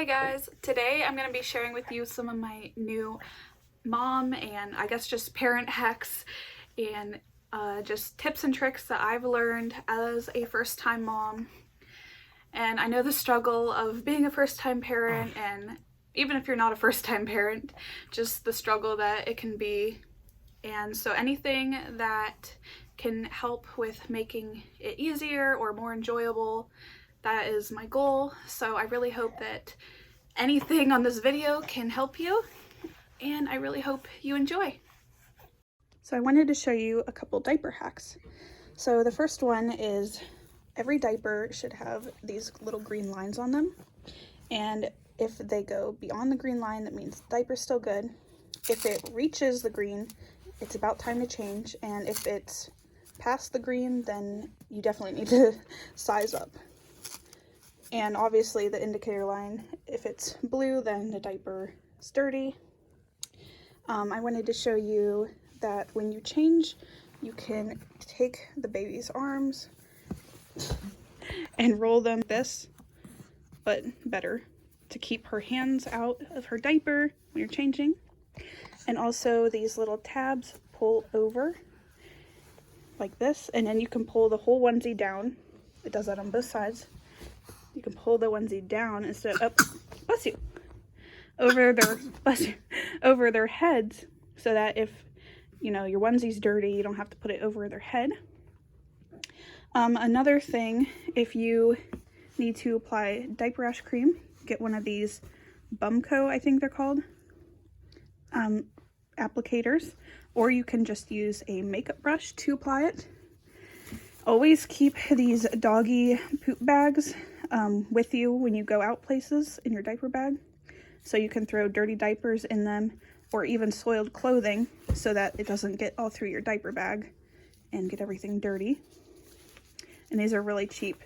Hey guys, today I'm going to be sharing with you some of my new mom and I guess just parent hacks and just tips and tricks that I've learned as a first-time mom. And I know the struggle of being a first-time parent, and even if you're not a first-time parent, just the struggle that it can be. And so anything that can help with making it easier or more enjoyable, that is my goal. So I really hope that anything on this video can help you, and I really hope you enjoy. So I wanted to show you a couple diaper hacks. So the first one is every diaper should have these little green lines on them, and if they go beyond the green line, that means the diaper's still good. If it reaches the green, it's about time to change, and if it's past the green, then you definitely need to size up. And obviously the indicator line, if it's blue, then the diaper is dirty. I wanted to show you that when you change, you can take the baby's arms and roll them this, but better, to keep her hands out of her diaper when you're changing. And also these little tabs pull over like this, and then you can pull the whole onesie down. It does that on both sides. You can pull the onesie down instead of bless you, over their heads, so that if you know your onesie's dirty, you don't have to put it over their head. Another thing, if you need to apply diaper rash cream, get one of these Bumco, I think they're called, applicators, or you can just use a makeup brush to apply it. Always keep these doggy poop bags with you when you go out places in your diaper bag, so you can throw dirty diapers in them, or even soiled clothing, so that it doesn't get all through your diaper bag and get everything dirty. And these are really cheap.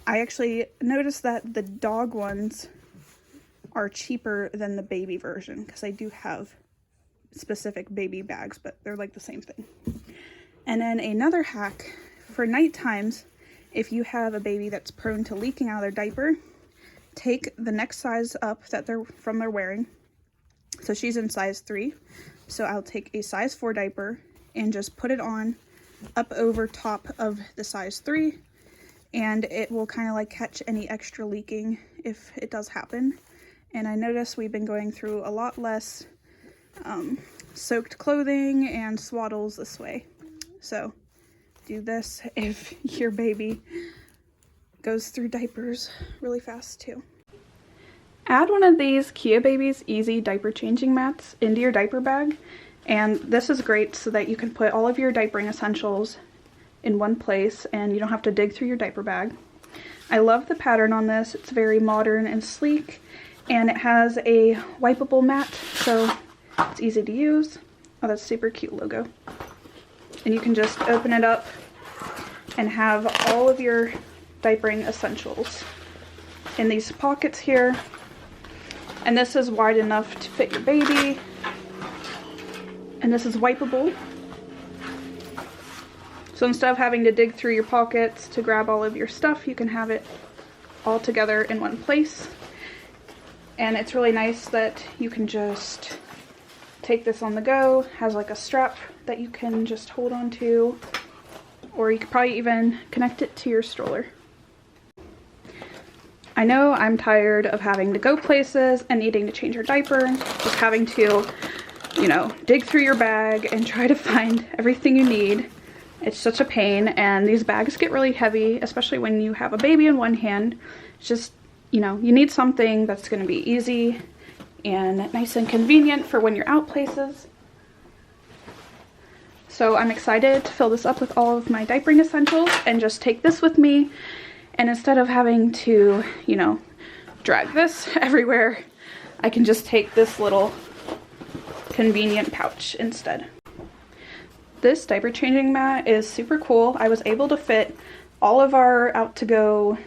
I actually noticed that the dog ones are cheaper than the baby version, because I do have specific baby bags, but they're like the same thing. And then another hack for night times, if you have a baby that's prone to leaking out of their diaper, take the next size up that they're wearing. So she's in size 3. So I'll take a size 4 diaper and just put it on up over top of the size 3, and it will kind of like catch any extra leaking if it does happen. And I notice we've been going through a lot less soaked clothing and swaddles this way. So do this if your baby goes through diapers really fast too. Add one of these Kia Babies Easy diaper changing mats into your diaper bag, and this is great so that you can put all of your diapering essentials in one place and you don't have to dig through your diaper bag. I love the pattern on this. It's very modern and sleek, and it has a wipeable mat, so it's easy to use. Oh, that's a super cute logo. And you can just open it up and have all of your diapering essentials in these pockets here. And this is wide enough to fit your baby. And this is wipeable. So instead of having to dig through your pockets to grab all of your stuff, you can have it all together in one place. And it's really nice that you can just take this on the go. It has like a strap that you can just hold on to, or you could probably even connect it to your stroller. I know I'm tired of having to go places and needing to change your diaper, just having to, you know, dig through your bag and try to find everything you need. It's such a pain, and these bags get really heavy, especially when you have a baby in one hand. It's just, you know, you need something that's going to be easy and nice and convenient for when you're out places. So I'm excited to fill this up with all of my diapering essentials and just take this with me. And instead of having to, you know, drag this everywhere, I can just take this little convenient pouch instead. This diaper changing mat is super cool. I was able to fit all of our out-to-go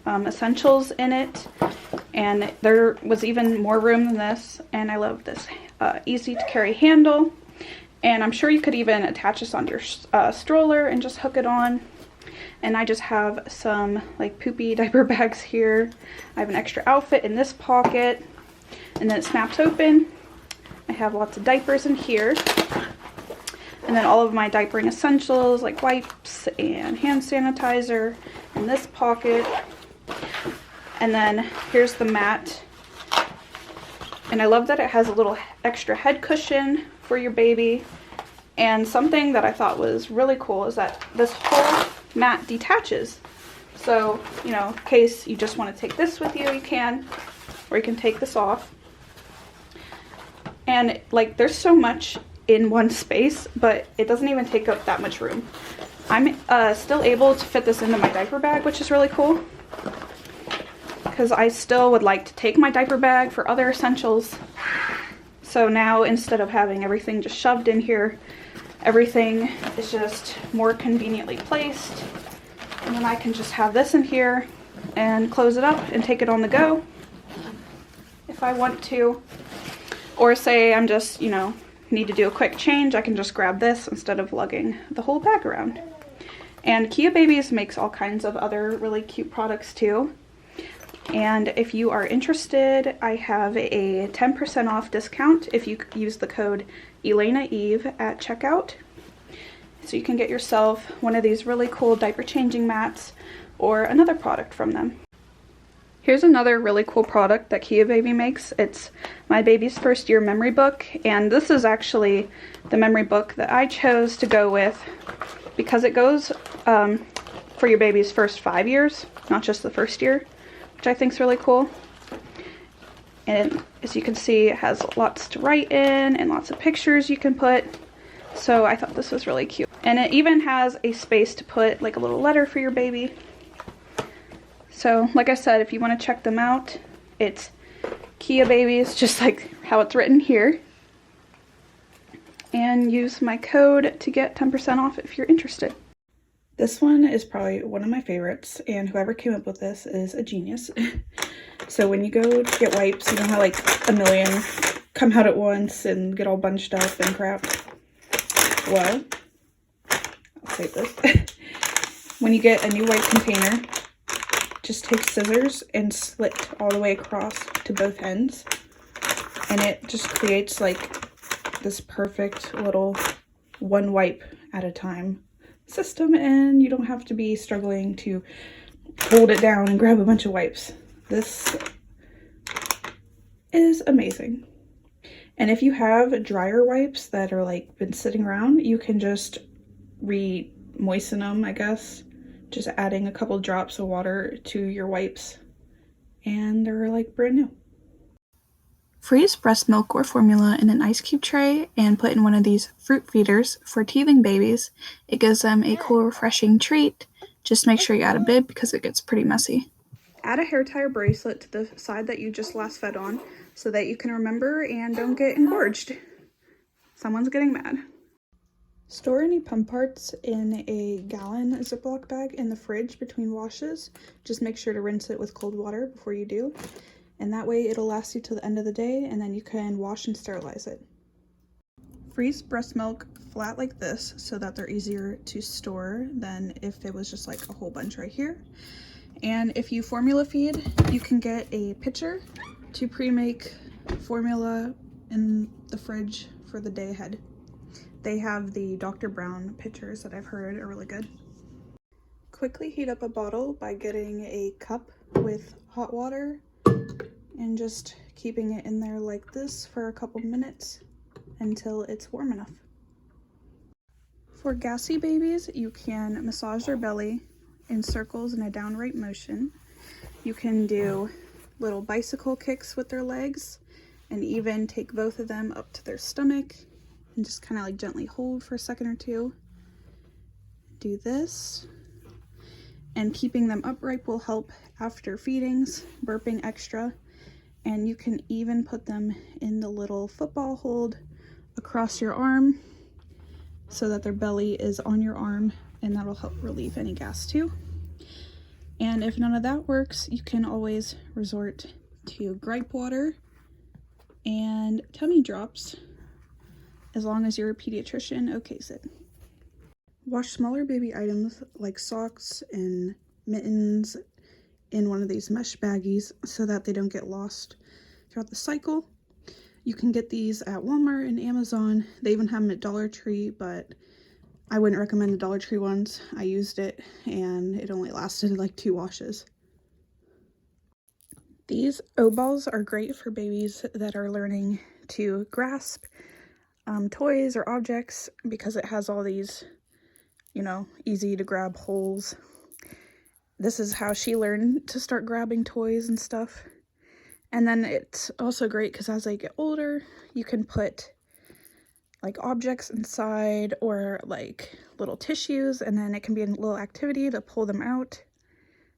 essentials in it, and there was even more room than this. And I love this easy to carry handle, and I'm sure you could even attach this on your stroller and just hook it on. And I just have some like poopy diaper bags here. I have an extra outfit in this pocket, and then it snaps open. I have lots of diapers in here. And then all of my diapering essentials like wipes and hand sanitizer in this pocket. And then here's the mat. And I love that it has a little extra head cushion for your baby. And something that I thought was really cool is that this whole mat detaches. So, you know, in case you just want to take this with you, you can. Or you can take this off. And like, there's so much in one space, but it doesn't even take up that much room. I'm still able to fit this into my diaper bag, which is really cool. Because I still would like to take my diaper bag for other essentials. So now, instead of having everything just shoved in here, everything is just more conveniently placed. And then I can just have this in here and close it up and take it on the go if I want to. Or say I'm just, you know, need to do a quick change, I can just grab this instead of lugging the whole bag around. And Kia Babies makes all kinds of other really cute products too. And if you are interested, I have a 10% off discount if you use the code ElainaEve at checkout. So you can get yourself one of these really cool diaper changing mats or another product from them. Here's another really cool product that Kia Baby makes. It's my baby's first year memory book, and this is actually the memory book that I chose to go with because it goes for your baby's first 5 years, not just the first year, which I think is really cool. And as you can see, it has lots to write in and lots of pictures you can put. So I thought this was really cute. And it even has a space to put like a little letter for your baby. So, like I said, if you want to check them out, it's Kia Babies, just like how it's written here. And use my code to get 10% off if you're interested. This one is probably one of my favorites, and whoever came up with this is a genius. So when you go to get wipes, you know how like a million come out at once and get all bunched up and crap? Well, I'll save this. When you get a new wipe container, just take scissors and slit all the way across to both ends, and it just creates like this perfect little one wipe at a time system, and you don't have to be struggling to hold it down and grab a bunch of wipes. This is amazing. And if you have dryer wipes that are like been sitting around, you can just re-moisten them, I guess. Just adding a couple drops of water to your wipes, and they're like brand new. Freeze breast milk or formula in an ice cube tray and put in one of these fruit feeders for teething babies. It gives them a cool, refreshing treat. Just make sure you add a bib because it gets pretty messy. Add a hair tie or bracelet to the side that you just last fed on so that you can remember and don't get engorged. Someone's getting mad. Store any pump parts in a gallon ziploc bag in the fridge between washes. Just make sure to rinse it with cold water before you do. And that way it'll last you till the end of the day, and then you can wash and sterilize it. Freeze breast milk flat like this so that they're easier to store than if it was just like a whole bunch right here. And if you formula feed, you can get a pitcher to pre-make formula in the fridge for the day ahead. They have the Dr. Brown pitchers that I've heard are really good. Quickly heat up a bottle by getting a cup with hot water and just keeping it in there like this for a couple minutes until it's warm enough. For gassy babies, you can massage their belly in circles in a downright motion. You can do little bicycle kicks with their legs and even take both of them up to their stomach and just kind of like gently hold for a second or two. Do this. And keeping them upright will help after feedings, burping extra. And you can even put them in the little football hold across your arm so that their belly is on your arm, and that'll help relieve any gas too. And if none of that works, you can always resort to gripe water and tummy drops, as long as your pediatrician okays it. Wash smaller baby items like socks and mittens in one of these mesh baggies so that they don't get lost throughout the cycle. You can get these at Walmart and Amazon. They even have them at Dollar Tree, but I wouldn't recommend the Dollar Tree ones. I used it and it only lasted like 2 washes. These O-balls are great for babies that are learning to grasp toys or objects because it has all these, you know, easy to grab holes. This is how she learned to start grabbing toys and stuff. And then it's also great because as they get older, you can put like objects inside or like little tissues, and then it can be a little activity to pull them out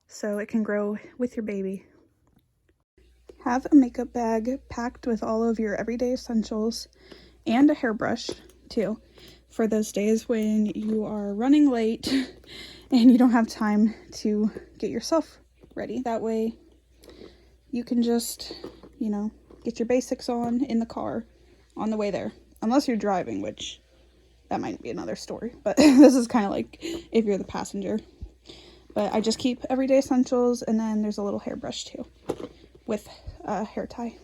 so it can grow with your baby. Have a makeup bag packed with all of your everyday essentials and a hairbrush too for those days when you are running late and you don't have time to get yourself ready. That way you can just, you know, get your basics on in the car on the way there. Unless you're driving, which that might be another story, but this is kind of like if you're the passenger. But I just keep everyday essentials, and then there's a little hairbrush too with a hair tie.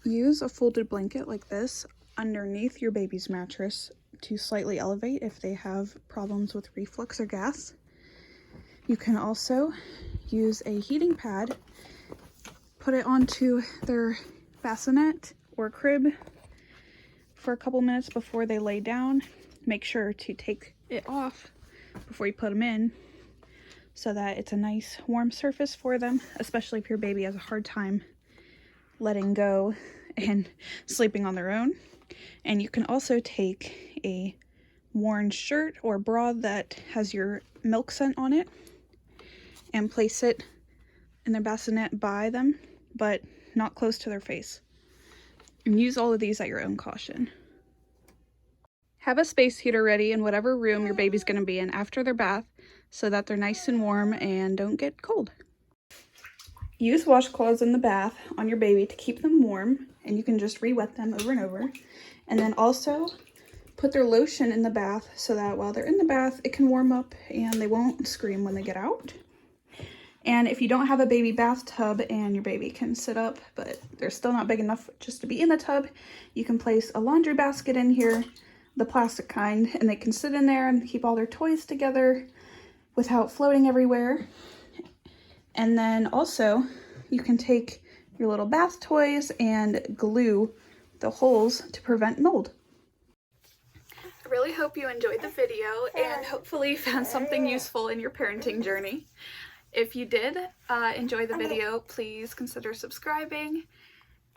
Use a folded blanket like this underneath your baby's mattress to slightly elevate if they have problems with reflux or gas. You can also use a heating pad, put it onto their bassinet or crib for a couple minutes before they lay down. Make sure to take it off before you put them in so that it's a nice warm surface for them, especially if your baby has a hard time letting go and sleeping on their own. And you can also take a worn shirt or bra that has your milk scent on it and place it in their bassinet by them, but not close to their face. And use all of these at your own caution. Have a space heater ready in whatever room your baby's going to be in after their bath so that they're nice and warm and don't get cold. Use washcloths in the bath on your baby to keep them warm, and you can just re-wet them over and over. And then also put their lotion in the bath so that while they're in the bath, it can warm up and they won't scream when they get out. And if you don't have a baby bathtub and your baby can sit up, but they're still not big enough just to be in the tub, you can place a laundry basket in here, the plastic kind, and they can sit in there and keep all their toys together without floating everywhere. And then also you can take your little bath toys and glue the holes to prevent mold. I really hope you enjoyed the video and hopefully found something useful in your parenting journey. If you did enjoy the video, please consider subscribing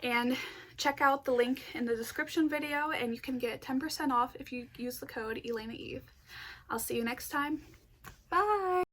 and check out the link in the description video, and you can get 10% off if you use the code ElainaEve. I'll see you next time. Bye!